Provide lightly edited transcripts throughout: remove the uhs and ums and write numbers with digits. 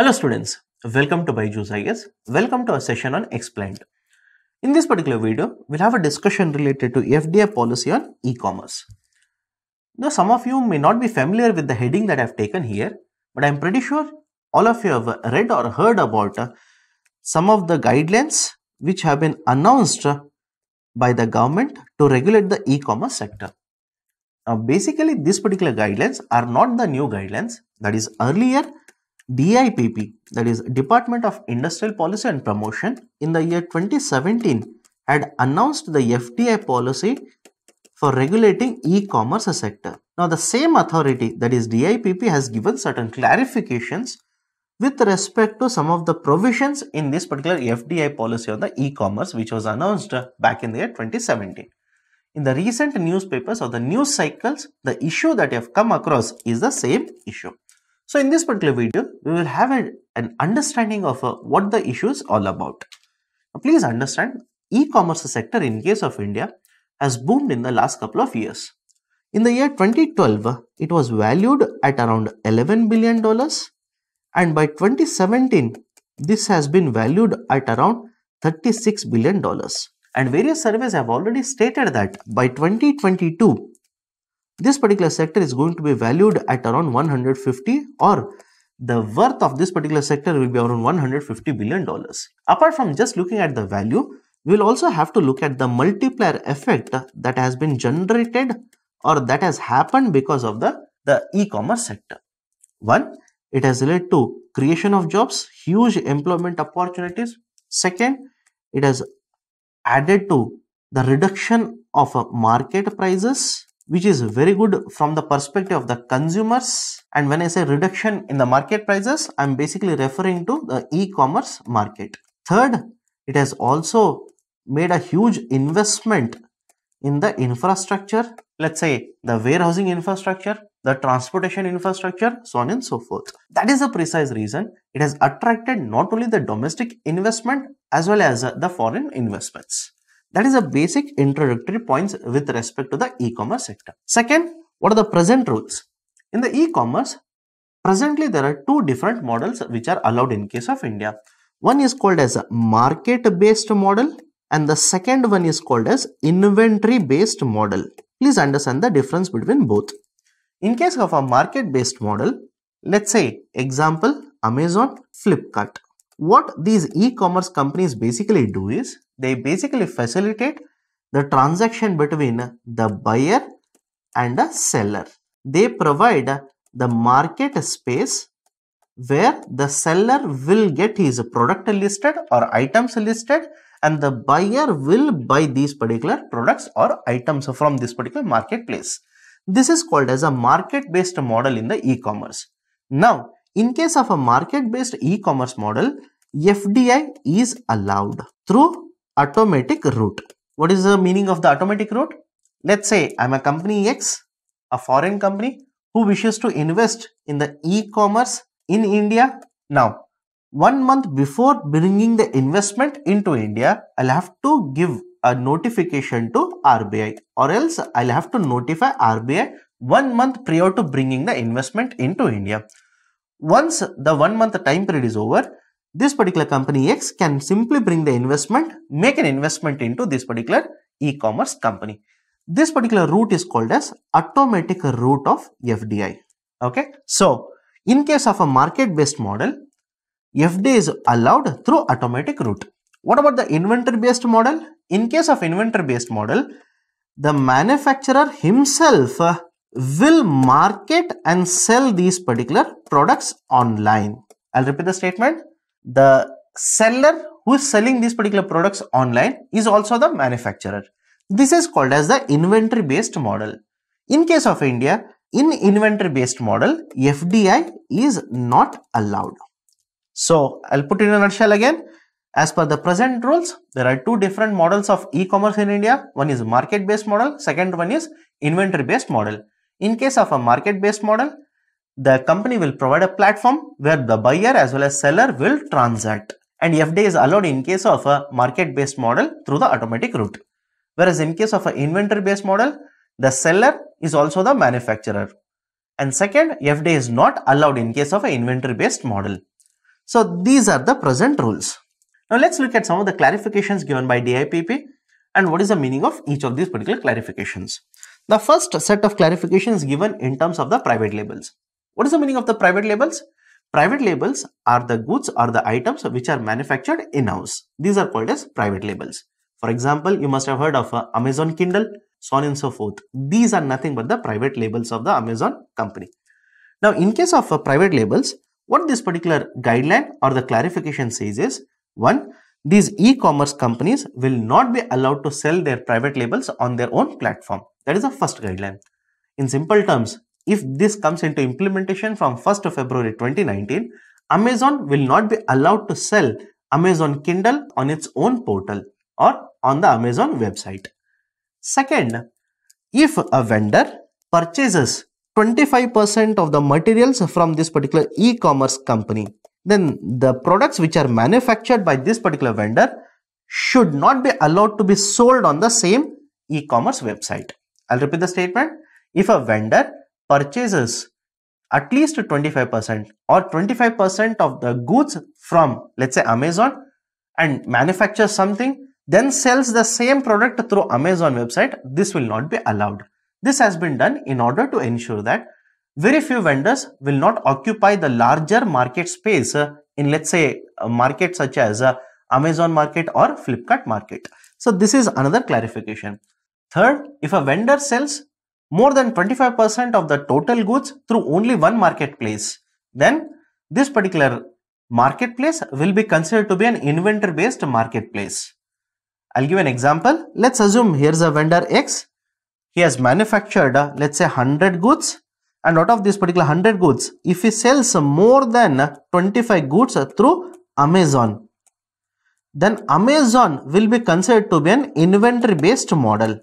Hello students, welcome to Byju's IAS. Welcome to a session on Explained. In this particular video, we'll have a discussion related to FDI policy on e-commerce. Now some of you may not be familiar with the heading that I've taken here, but I'm pretty sure all of you have read or heard about some of the guidelines which have been announced by the government to regulate the e-commerce sector. Now basically these particular guidelines are not the new guidelines. That is, earlier DIPP, that is Department of Industrial Policy and Promotion, in the year 2017 had announced the FDI policy for regulating e-commerce sector. Now the same authority, that is DIPP, has given certain clarifications with respect to some of the provisions in this particular FDI policy on the e-commerce, which was announced back in the year 2017. In the recent newspapers or the news cycles, the issue that you have come across is the same issue. So in this particular video, we will have an understanding of what the issue is all about. Now, please understand, e-commerce sector in case of India has boomed in the last couple of years. In the year 2012, it was valued at around $11 billion, and by 2017, this has been valued at around $36 billion. And various surveys have already stated that by 2022, this particular sector is going to be valued at around 150, or the worth of this particular sector will be around $150 billion. Apart from just looking at the value, we will also have to look at the multiplier effect that has been generated or that has happened because of the e-commerce sector. One, it has led to creation of jobs, huge employment opportunities. Second, it has added to the reduction of market prices, which is very good from the perspective of the consumers. And when I say reduction in the market prices, I'm basically referring to the e-commerce market. Third, it has also made a huge investment in the infrastructure, let's say the warehousing infrastructure, the transportation infrastructure, so on and so forth. That is the precise reason it has attracted not only the domestic investment as well as the foreign investments. That is a basic introductory points with respect to the e-commerce sector. Second, what are the present rules? In the e-commerce, presently there are two different models which are allowed in case of India. One is called as a market-based model and the second one is called as inventory-based model. Please understand the difference between both. In case of a market-based model, let's say example Amazon, Flipkart. What these e-commerce companies basically do is, they basically facilitate the transaction between the buyer and the seller. They provide the market space where the seller will get his product listed or items listed and the buyer will buy these particular products or items from this particular marketplace. This is called as a market-based model in the e-commerce. Now, in case of a market-based e-commerce model, FDI is allowed through automatic route. What is the meaning of the automatic route? Let's say I'm a company X, a foreign company who wishes to invest in the e-commerce in India. Now, 1 month before bringing the investment into India, I'll have to give a notification to RBI, or else I'll have to notify RBI 1 month prior to bringing the investment into India. Once the 1 month time period is over, this particular company X can simply bring the investment, make an investment into this particular e-commerce company. This particular route is called as automatic route of FDI. Okay. So, in case of a market-based model, FDI is allowed through automatic route. What about the inventory-based model? In case of inventory-based model, the manufacturer himself will market and sell these particular products online. I'll repeat the statement. The seller who is selling these particular products online is also the manufacturer. This is called as the inventory based model. In case of India, in inventory based model, FDI is not allowed. So I'll put it in a nutshell again. As per the present rules, there are two different models of e-commerce in India. One is market based model, second one is inventory based model. In case of a market based model, the company will provide a platform where the buyer as well as seller will transact, and FDI is allowed in case of a market-based model through the automatic route. Whereas in case of an inventory-based model, the seller is also the manufacturer. And second, FDI is not allowed in case of an inventory-based model. So these are the present rules. Now let's look at some of the clarifications given by DIPP and what is the meaning of each of these particular clarifications. The first set of clarifications given in terms of the private labels. What is the meaning of the private labels? Private labels are the goods or the items which are manufactured in-house. These are called as private labels. For example, you must have heard of Amazon Kindle, so on and so forth. These are nothing but the private labels of the Amazon company. Now, in case of private labels, what this particular guideline or the clarification says is, 1. These e-commerce companies will not be allowed to sell their private labels on their own platform. That is the first guideline. In simple terms, if this comes into implementation from 1st of February 2019, Amazon will not be allowed to sell Amazon Kindle on its own portal or on the Amazon website. Second, if a vendor purchases 25% of the materials from this particular e-commerce company, then the products which are manufactured by this particular vendor should not be allowed to be sold on the same e-commerce website. I'll repeat the statement. If a vendor purchases at least 25% or 25% of the goods from, let's say, Amazon and manufactures something, then sells the same product through Amazon website, this will not be allowed. This has been done in order to ensure that very few vendors will not occupy the larger market space in, let's say, a market such as Amazon market or Flipkart market. So this is another clarification. Third, if a vendor sells more than 25% of the total goods through only one marketplace, then this particular marketplace will be considered to be an inventory based marketplace. I'll give an example. Let's assume here's a vendor X. He has manufactured, let's say, 100 goods, and out of this particular 100 goods, if he sells more than 25 goods through Amazon, then Amazon will be considered to be an inventory based model.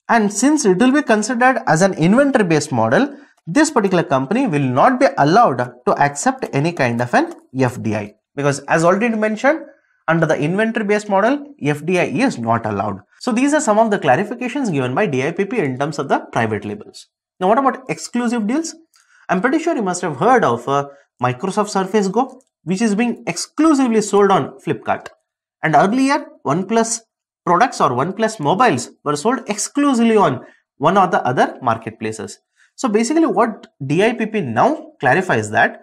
And since it will be considered as an inventory based model, this particular company will not be allowed to accept any kind of an FDI, because as already mentioned, under the inventory based model, FDI is not allowed. So these are some of the clarifications given by DIPP in terms of the private labels. Now what about exclusive deals? I'm pretty sure you must have heard of Microsoft Surface Go, which is being exclusively sold on Flipkart. And earlier, OnePlus products or OnePlus mobiles were sold exclusively on one or the other marketplaces. So basically what DIPP now clarifies that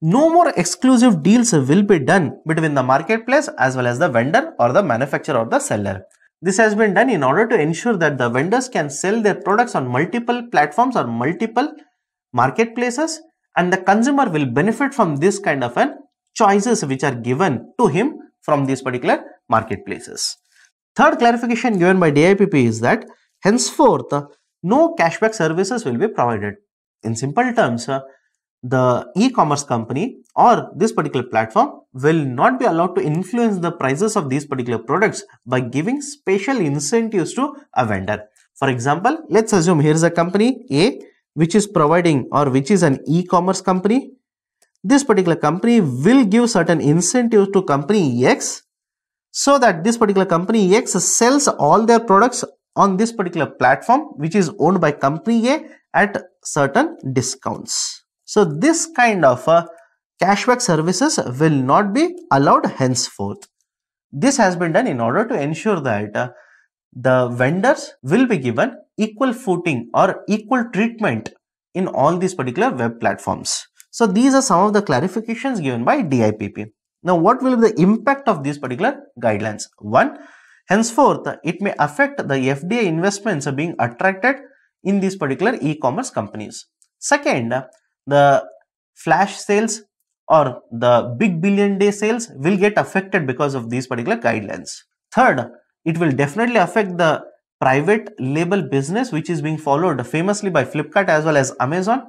no more exclusive deals will be done between the marketplace as well as the vendor or the manufacturer or the seller. This has been done in order to ensure that the vendors can sell their products on multiple platforms or multiple marketplaces, and the consumer will benefit from this kind of an choices which are given to him from these particular marketplaces. Third clarification given by DIPP is that henceforth no cashback services will be provided. In simple terms, the e-commerce company or this particular platform will not be allowed to influence the prices of these particular products by giving special incentives to a vendor. For example, let's assume here is a company A which is providing or which is an e-commerce company. This particular company will give certain incentives to company X so that this particular company X sells all their products on this particular platform which is owned by company A at certain discounts. So this kind of cashback services will not be allowed henceforth. This has been done in order to ensure that the vendors will be given equal footing or equal treatment in all these particular web platforms. So these are some of the clarifications given by DIPP. Now what will be the impact of these particular guidelines? 1. Henceforth, it may affect the FDI investments being attracted in these particular e-commerce companies. Second, the flash sales or the big billion day sales will get affected because of these particular guidelines. Third, it will definitely affect the private label business which is being followed famously by Flipkart as well as Amazon.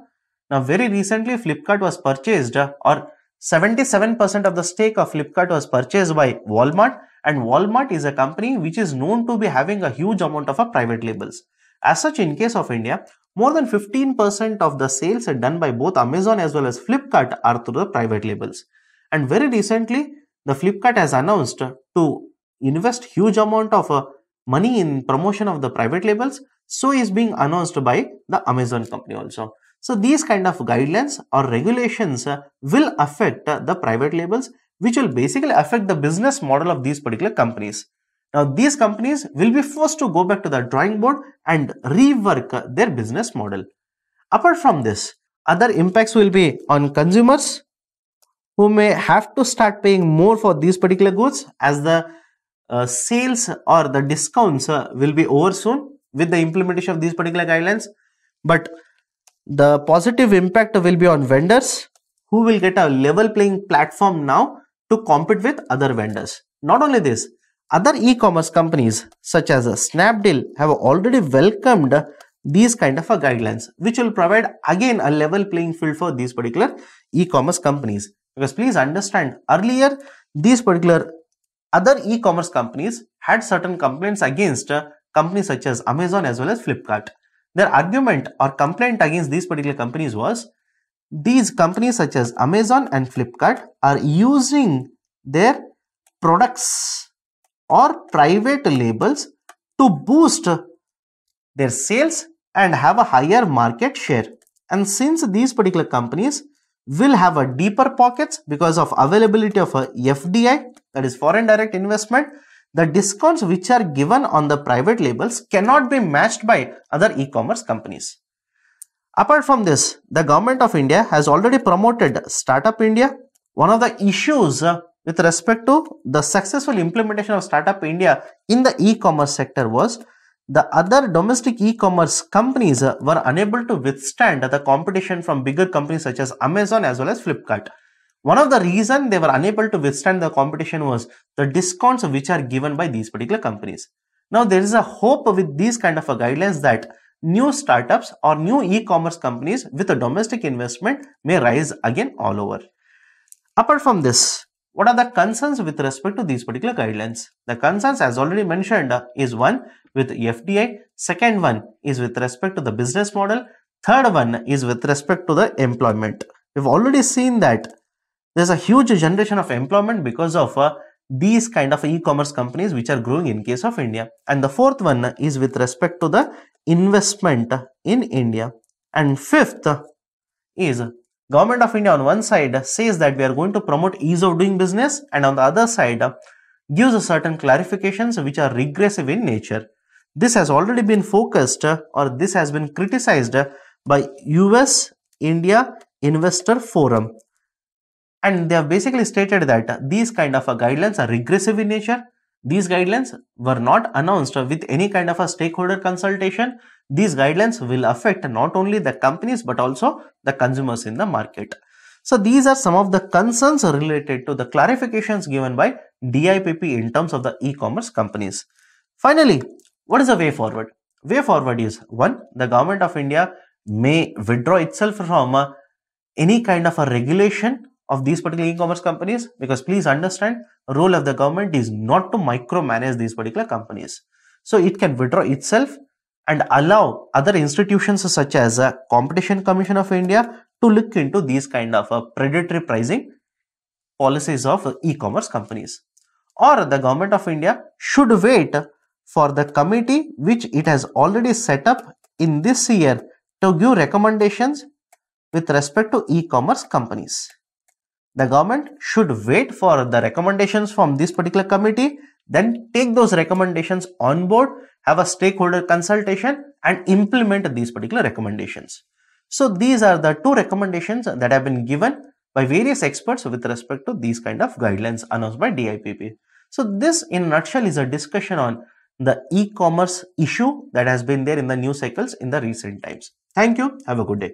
Now very recently Flipkart was purchased or 77% of the stake of Flipkart was purchased by Walmart, and Walmart is a company which is known to be having a huge amount of private labels. As such, in case of India, more than 15% of the sales done by both Amazon as well as Flipkart are through the private labels. And very recently, the Flipkart has announced to invest huge amount of money in promotion of the private labels. So is being announced by the Amazon company also. So these kind of guidelines or regulations will affect the private labels, which will basically affect the business model of these particular companies. Now these companies will be forced to go back to the drawing board and rework their business model. Apart from this, other impacts will be on consumers who may have to start paying more for these particular goods as the sales or the discounts will be over soon with the implementation of these particular guidelines. But the positive impact will be on vendors who will get a level playing platform now to compete with other vendors. Not only this, other e-commerce companies such as Snapdeal have already welcomed these kind of guidelines, which will provide again a level playing field for these particular e-commerce companies. Because please understand, earlier these particular other e-commerce companies had certain complaints against companies such as Amazon as well as Flipkart. Their argument or complaint against these particular companies was these companies such as Amazon and Flipkart are using their products or private labels to boost their sales and have a higher market share. And since these particular companies will have a deeper pockets because of availability of a FDI, that is foreign direct investment, the discounts which are given on the private labels cannot be matched by other e-commerce companies. Apart from this, the government of India has already promoted Startup India. One of the issues with respect to the successful implementation of Startup India in the e-commerce sector was the other domestic e-commerce companies were unable to withstand the competition from bigger companies such as Amazon as well as Flipkart. One of the reasons they were unable to withstand the competition was the discounts which are given by these particular companies. Now there is a hope with these kind of guidelines that new startups or new e-commerce companies with a domestic investment may rise again all over. Apart from this, what are the concerns with respect to these particular guidelines? The concerns, as already mentioned, is one with FDI, second one is with respect to the business model, third one is with respect to the employment. We've already seen that there's a huge generation of employment because of these kind of e-commerce companies which are growing in case of India. And the fourth one is with respect to the investment in India. And fifth is Government of India on one side says that we are going to promote ease of doing business, and on the other side gives certain clarifications which are regressive in nature. This has already been focused or this has been criticized by US India Investor Forum, and they have basically stated that these kind of guidelines are regressive in nature. These guidelines were not announced with any kind of a stakeholder consultation. These guidelines will affect not only the companies but also the consumers in the market. So these are some of the concerns related to the clarifications given by DIPP in terms of the e-commerce companies. Finally, what is the way forward? Way forward is one, the Government of India may withdraw itself from any kind of a regulation of these particular e-commerce companies, because please understand, role of the government is not to micromanage these particular companies. So it can withdraw itself and allow other institutions such as Competition Commission of India to look into these kind of predatory pricing policies of e-commerce companies. Or the Government of India should wait for the committee which it has already set up in this year to give recommendations with respect to e-commerce companies. The government should wait for the recommendations from this particular committee, then take those recommendations on board, have a stakeholder consultation and implement these particular recommendations. So these are the two recommendations that have been given by various experts with respect to these kind of guidelines announced by DIPP. So this in a nutshell is a discussion on the e-commerce issue that has been there in the news cycles in the recent times. Thank you. Have a good day.